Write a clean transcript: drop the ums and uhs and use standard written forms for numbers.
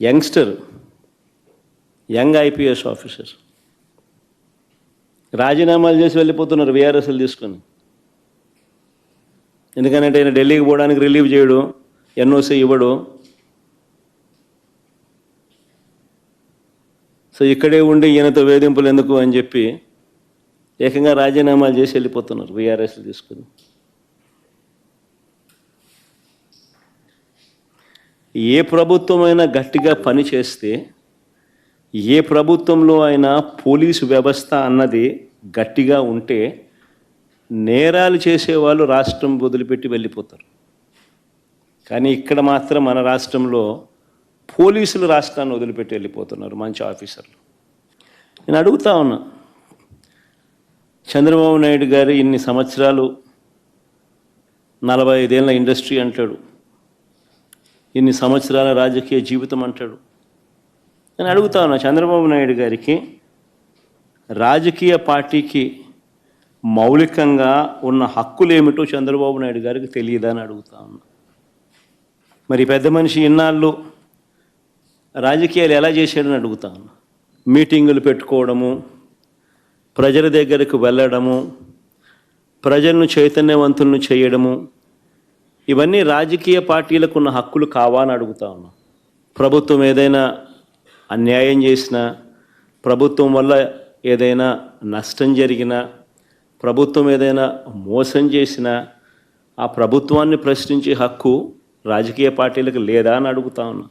Youngster, young IPS officer రాజీనామాలు చేసి వెళ్ళిపోతున్నారు వీఆర్ఎస్ఎల్ తీసుకొని. ఎందుకంటే ఆయన ఢిల్లీకి పోవడానికి రిలీవ్ చేయడు, ఎన్ఓసి ఇవ్వడు. సో ఇక్కడే ఉండి ఈయనతో వేధింపులు ఎందుకు అని చెప్పి ఏకంగా రాజీనామాలు చేసి వెళ్ళిపోతున్నారు వీఆర్ఎస్ఎల్ తీసుకొని. ఏ ప్రభుత్వమైనా గట్టిగా పని చేస్తే, ఏ ప్రభుత్వంలో అయినా పోలీసు వ్యవస్థ అన్నది గట్టిగా ఉంటే నేరాలు చేసేవాళ్ళు రాష్ట్రం వదిలిపెట్టి వెళ్ళిపోతారు. కానీ ఇక్కడ మాత్రం మన రాష్ట్రంలో పోలీసులు రాష్ట్రాన్ని వదిలిపెట్టి వెళ్ళిపోతున్నారు, మంచి ఆఫీసర్లు. నేను అడుగుతా ఉన్నా, చంద్రబాబు నాయుడు గారు ఇన్ని సంవత్సరాలు 45 ఏళ్ళ ఇండస్ట్రీ అంటాడు, ఇన్ని సంవత్సరాల రాజకీయ జీవితం అంటాడు. నేను అడుగుతా ఉన్నా, చంద్రబాబు నాయుడు గారికి రాజకీయ పార్టీకి మౌలికంగా ఉన్న హక్కులు ఏమిటో చంద్రబాబు నాయుడు గారికి తెలియదా అని అడుగుతా ఉన్నా. మరి పెద్ద మనిషి ఇన్నాళ్ళు రాజకీయాలు ఎలా చేశాడని అడుగుతా ఉన్నా. మీటింగులు పెట్టుకోవడము, ప్రజల దగ్గరకు వెళ్ళడము, ప్రజలను చైతన్యవంతులను చేయడము, ఇవన్నీ రాజకీయ పార్టీలకు ఉన్న హక్కులు కావా అని అడుగుతా ఉన్నా. ప్రభుత్వం ఏదైనా అన్యాయం చేసినా, ప్రభుత్వం వల్ల ఏదైనా నష్టం జరిగినా, ప్రభుత్వం ఏదైనా మోసం చేసినా ఆ ప్రభుత్వాన్ని ప్రశ్నించే హక్కు రాజకీయ పార్టీలకు లేదా అని అడుగుతా ఉన్నా.